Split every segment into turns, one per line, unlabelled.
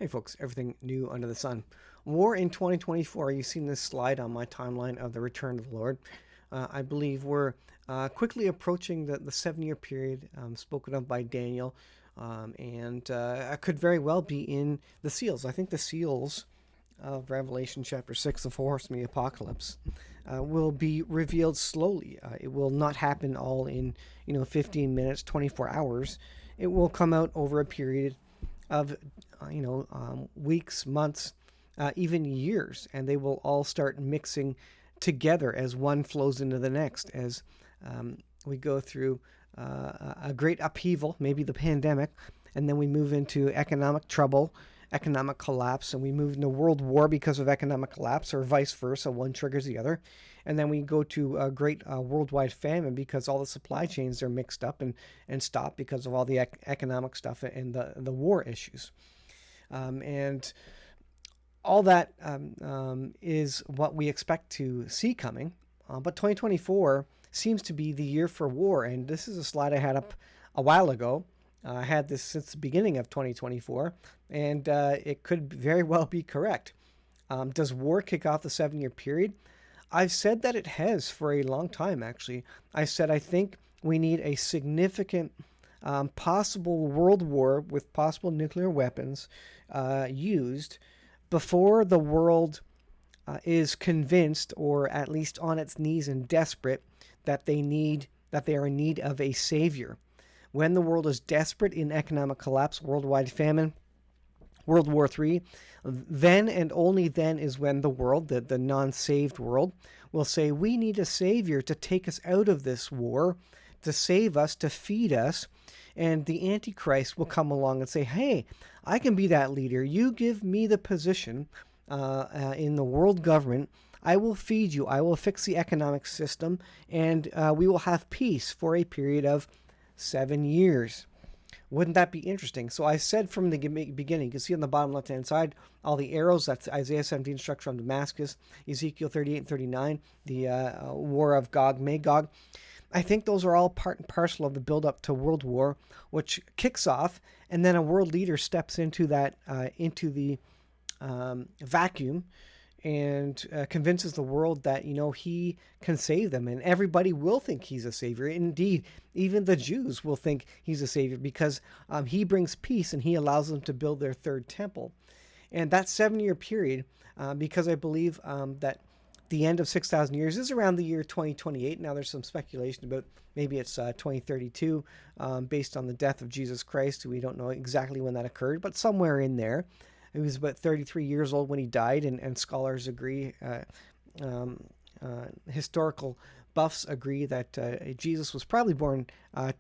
Hey folks, everything new under the sun. War in 2024. You've seen this slide on my timeline of the return of the Lord. I believe we're quickly approaching the 7-year period spoken of by Daniel, and could very well be in the seals. I think the seals of Revelation chapter 6, the four horsemen of the apocalypse, will be revealed slowly. It will not happen all in 15 minutes, 24 hours. It will come out over a period of weeks, months, even years, and they will all start mixing together as one flows into the next, as we go through a great upheaval, maybe the pandemic, and then we move into economic trouble, economic collapse, and we move into world war because of economic collapse, or vice versa. One triggers the other. And then we go to a great worldwide famine because all the supply chains are mixed up and stop because of all the economic stuff and the war issues. And all that is what we expect to see coming. But 2024 seems to be the year for war. And this is a slide I had up a while ago. I had this since the beginning of 2024, and it could very well be correct. Does war kick off the 7-year period? I've said that it has for a long time, actually. I said I think we need a significant possible world war with possible nuclear weapons used before the world is convinced, or at least on its knees and desperate, that they are in need of a savior. When the world is desperate in economic collapse, worldwide famine, World War III, then and only then is when the world, the non-saved world, will say, we need a savior to take us out of this war, to save us, to feed us. And the Antichrist will come along and say, hey, I can be that leader. You give me the position in the world government. I will feed you. I will fix the economic system, and we will have peace for a period of 7 years. Wouldn't that be interesting? So I said from the beginning, you can see on the bottom left-hand side, all the arrows, that's Isaiah 17, structure on Damascus, Ezekiel 38 and 39, the war of Gog, Magog. I think those are all part and parcel of the build-up to World War, which kicks off, and then a world leader steps into that, into the vacuum, and convinces the world that, he can save them. And everybody will think he's a savior. Indeed, even the Jews will think he's a savior because he brings peace and he allows them to build their third temple. And that 7-year period, because I believe that the end of 6,000 years is around the year 2028. Now, there's some speculation about maybe it's 2032 based on the death of Jesus Christ. We don't know exactly when that occurred, but somewhere in there. He was about 33 years old when he died, and scholars agree, historical buffs agree that Jesus was probably born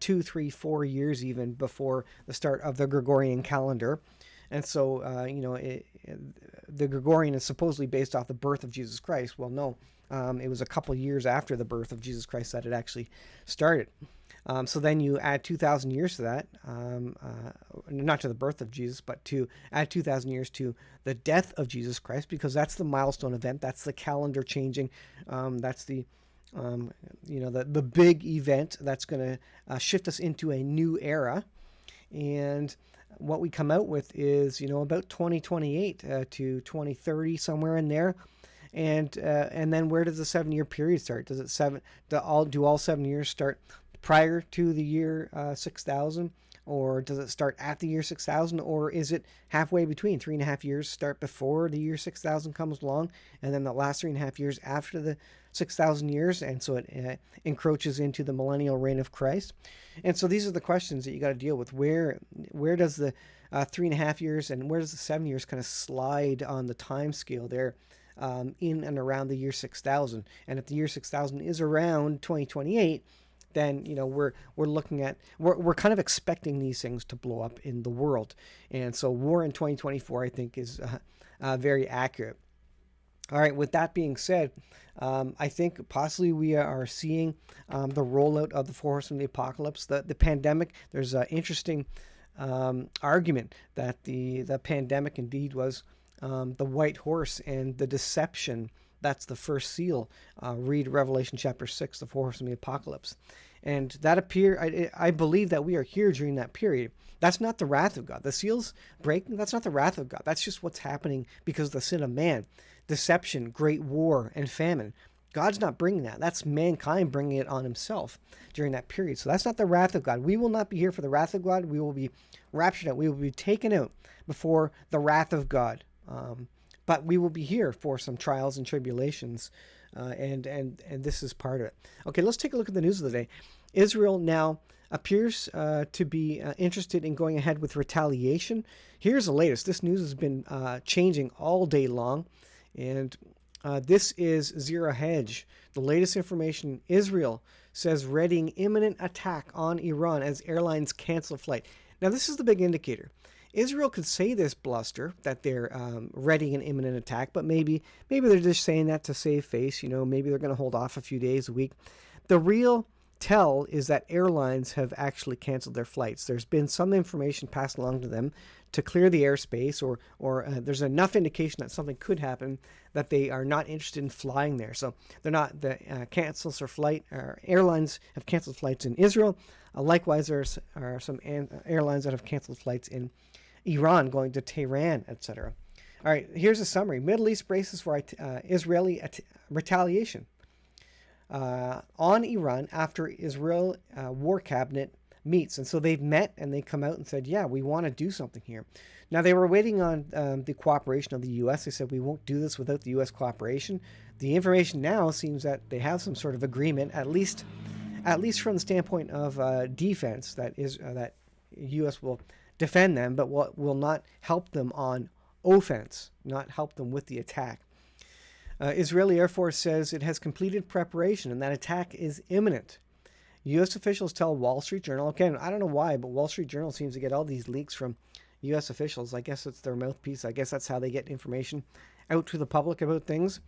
2, 3, 4 years even before the start of the Gregorian calendar. And so, the Gregorian is supposedly based off the birth of Jesus Christ. Well, no, it was a couple years after the birth of Jesus Christ that it actually started. So then you add 2,000 years to that, not to the birth of Jesus, but to add 2,000 years to the death of Jesus Christ, because that's the milestone event. That's the calendar changing. That's the big event that's going to shift us into a new era. And what we come out with is, about 2028 to 2030, somewhere in there. And then where does the 7-year period start? Does it do all 7 years start prior to the year 6,000, or does it start at the year 6,000, or is it halfway between? 3.5 years start before the year 6,000 comes along, and then the last 3.5 years after the 6,000 years, and so it encroaches into the millennial reign of Christ. And so these are the questions that you got to deal with. Where does the 3.5 years and where does the 7 years kind of slide on the time scale there? In and around the year 6,000, and if the year 6,000 is around 2028, then we're looking at we're kind of expecting these things to blow up in the world. And so war in 2024, I think, is very accurate. All right, with that being said, I think possibly we are seeing the rollout of the four horsemen of the apocalypse, the pandemic. There's an interesting argument that the pandemic indeed was the white horse and the deception. That's the first seal. Read Revelation chapter 6, the four horsemen of the apocalypse. And that I believe that we are here during that period. That's not the wrath of God. The seals breaking, that's not the wrath of God. That's just what's happening because of the sin of man. Deception, great war, and famine. God's not bringing that. That's mankind bringing it on himself during that period. So that's not the wrath of God. We will not be here for the wrath of God. We will be raptured out. We will be taken out before the wrath of God. But we will be here for some trials and tribulations, and this is part of it. Okay, let's take a look at the news of the day. Israel now appears to be interested in going ahead with retaliation. Here's the latest. This news has been changing all day long, and this is Zero Hedge. The latest information: Israel says readying imminent attack on Iran as airlines cancel flight. Now, this is the big indicator. Israel could say this bluster that they're readying an imminent attack, but maybe they're just saying that to save face. Maybe they're going to hold off a few days, a week. The real tell is that airlines have actually canceled their flights. There's been some information passed along to them to clear the airspace, or there's enough indication that something could happen that they are not interested in flying there. So they're not cancels their flight. Airlines have canceled flights in Israel. Likewise, there are some airlines that have canceled flights in Iran going to Tehran, etc. All right, here's a summary. Middle East braces for Israeli retaliation on Iran after Israel war cabinet meets. And so they've met and they come out and said, yeah, we want to do something here. Now, they were waiting on the cooperation of the U.S. They said, we won't do this without the U.S. cooperation. The information now seems that they have some sort of agreement, at least from the standpoint of defense, that U.S. will defend them, but will not help them on offense, not help them with the attack. Israeli Air Force says it has completed preparation and that attack is imminent. U.S. officials tell Wall Street Journal, again, I don't know why, but Wall Street Journal seems to get all these leaks from U.S. officials. I guess it's their mouthpiece. I guess that's how they get information out to the public about things.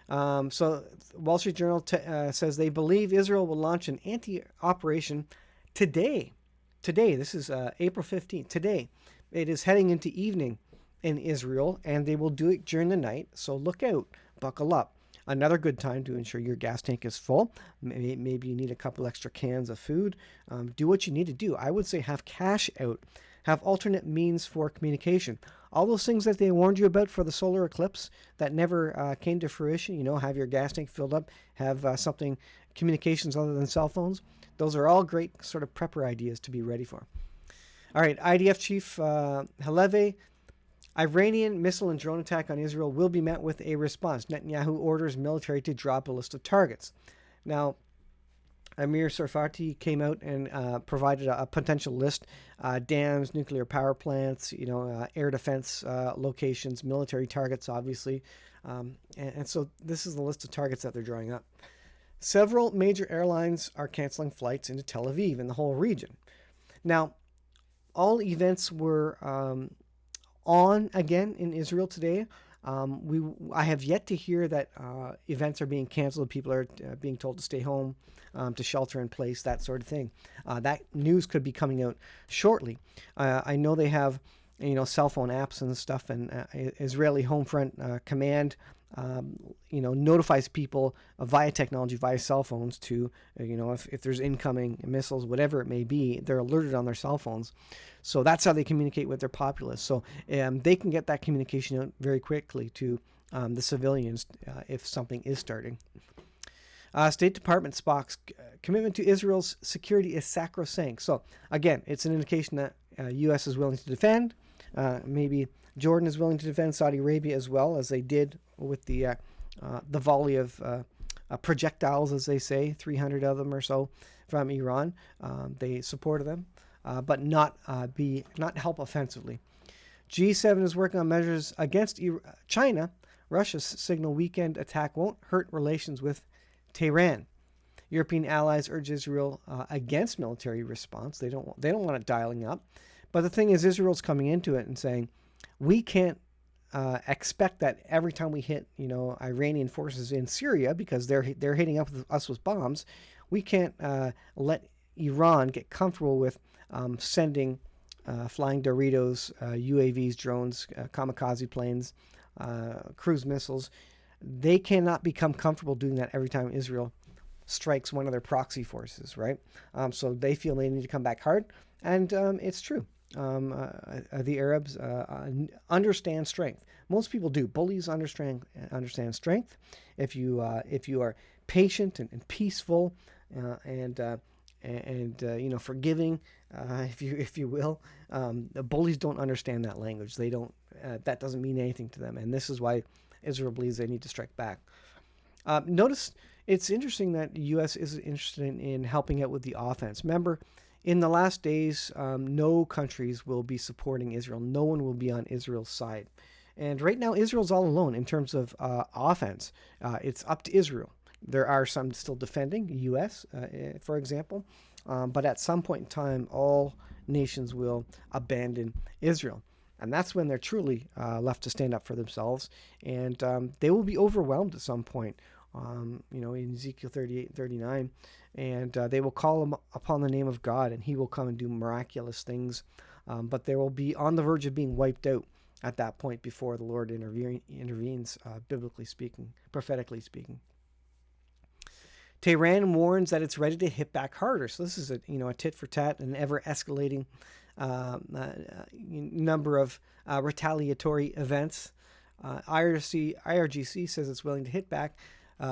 So Wall Street Journal says they believe Israel will launch an anti-operation today. Today, this is April 15th. Today, it is heading into evening in Israel, and they will do it during the night. So look out, buckle up. Another good time to ensure your gas tank is full. Maybe you need a couple extra cans of food. Do what you need to do. I would say have cash out. Have alternate means for communication. All those things that they warned you about for the solar eclipse that never came to fruition, have your gas tank filled up, have communications other than cell phones. Those are all great sort of prepper ideas to be ready for. All right, IDF Chief Halevi, Iranian missile and drone attack on Israel will be met with a response. Netanyahu orders military to drop a list of targets. Now, Amir Sarfati came out and provided a potential list: dams, nuclear power plants, air defense locations, military targets, obviously. And so this is the list of targets that they're drawing up. Several major airlines are canceling flights into Tel Aviv and the whole region. Now, all events were on again in Israel today. I have yet to hear that events are being canceled. People are being told to stay home, to shelter in place, that sort of thing. That news could be coming out shortly. I know they have, cell phone apps and stuff, and Israeli Home Front Command, notifies people via technology, via cell phones to, if there's incoming missiles, whatever it may be, they're alerted on their cell phones. So that's how they communicate with their populace. So they can get that communication out very quickly to the civilians if something is starting. State Department Spock's commitment to Israel's security is sacrosanct. So again, it's an indication that U.S. is willing to defend. Maybe Jordan is willing to defend Saudi Arabia as well, as they did with the volley of projectiles, as they say, 300 of them or so from Iran. They supported them, but not help offensively. G7 is working on measures against China. Russia's signal weekend attack won't hurt relations with Tehran. European allies urge Israel against military response. They don't want it dialing up. But the thing is, Israel's coming into it and saying, we can't expect that every time we hit, Iranian forces in Syria, because they're hitting up us with bombs, we can't let Iran get comfortable with sending flying Doritos, UAVs, drones, kamikaze planes, cruise missiles. They cannot become comfortable doing that every time Israel strikes one of their proxy forces, right? So they feel they need to come back hard, and it's true. the Arabs understand strength. Most people do. Bullies understand strength. If you are patient and peaceful and forgiving, if you will, the bullies don't understand that language. They don't. That doesn't mean anything to them. And this is why Israel believes they need to strike back. Notice it's interesting that the U.S. is interested in helping out with the offense. Remember, in the last days, no countries will be supporting Israel. No one will be on Israel's side. And right now, Israel's all alone in terms of offense. It's up to Israel. There are some still defending, the U.S., for example. But at some point in time, all nations will abandon Israel. And that's when they're truly left to stand up for themselves. And they will be overwhelmed at some point, in Ezekiel 38, 39. And they will call upon the name of God, and he will come and do miraculous things. But they will be on the verge of being wiped out at that point before the Lord intervenes, biblically speaking, prophetically speaking. Tehran warns that it's ready to hit back harder. So this is a tit for tat, an ever escalating number of retaliatory events. IRGC says it's willing to hit back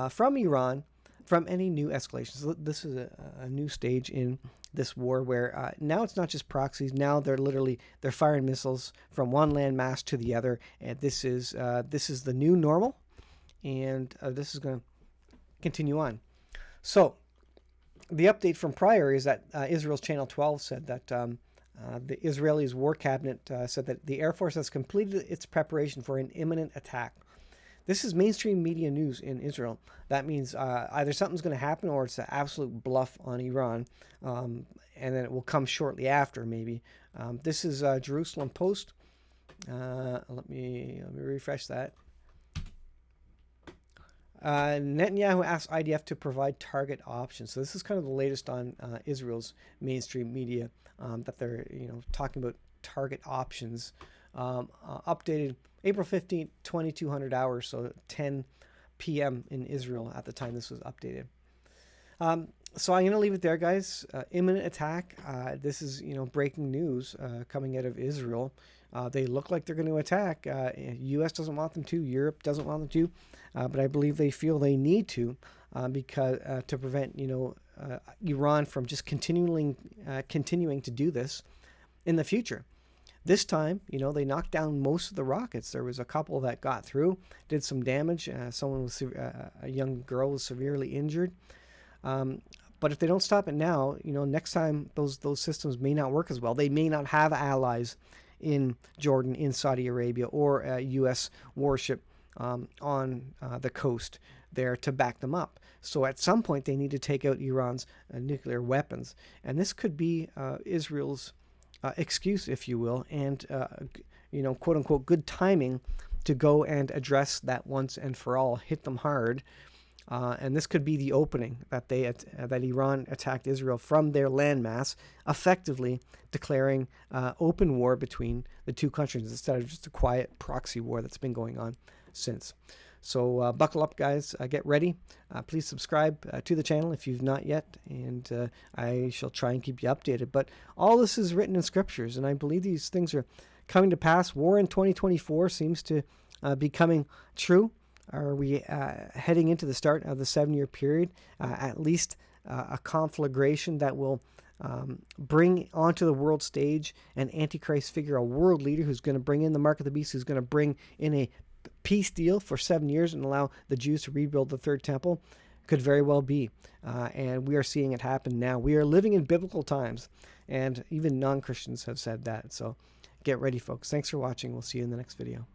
from Iran from any new escalations. So this is a new stage in this war where now it's not just proxies. Now they're firing missiles from one landmass to the other, and this is the new normal, and this is going to continue on. So the update from prior is that Israel's Channel 12 said that the Israelis' war cabinet said that the Air Force has completed its preparation for an imminent attack. This is mainstream media news in Israel. That means either something's going to happen or it's an absolute bluff on Iran, and then it will come shortly after, maybe. This is Jerusalem Post. Let me refresh that. Netanyahu asked IDF to provide target options. So this is kind of the latest on Israel's mainstream media, that they're talking about target options. Updated April 15th, 2200 hours, so 10 p.m. in Israel at the time this was updated. So I'm going to leave it there, guys. Imminent attack. This is breaking news coming out of Israel. They look like they're going to attack. U.S. doesn't want them to. Europe doesn't want them to. But I believe they feel they need to because to prevent Iran from just continuing to do this in the future. This time, they knocked down most of the rockets. There was a couple that got through, did some damage. Someone was a young girl was severely injured. But if they don't stop it now, next time those systems may not work as well. They may not have allies in Jordan, in Saudi Arabia, or a U.S. warship on the coast there to back them up. So at some point they need to take out Iran's nuclear weapons. And this could be Israel's excuse, if you will, and, quote unquote, good timing to go and address that once and for all, hit them hard. And this could be the opening that that Iran attacked Israel from their landmass, effectively declaring open war between the two countries instead of just a quiet proxy war that's been going on since. So buckle up, guys. Get ready. Please subscribe to the channel if you've not yet, and I shall try and keep you updated. But all this is written in scriptures, and I believe these things are coming to pass. War in 2024 seems to be coming true. Are we heading into the start of the 7-year period? At least a conflagration that will bring onto the world stage an Antichrist figure, a world leader who's going to bring in the mark of the beast, who's going to bring in a peace deal for 7 years and allow the Jews to rebuild the third temple. Could very well be. And we are seeing it happen now. We are living in biblical times, and even non-Christians have said that. So get ready, folks. Thanks for watching. We'll see you in the next video.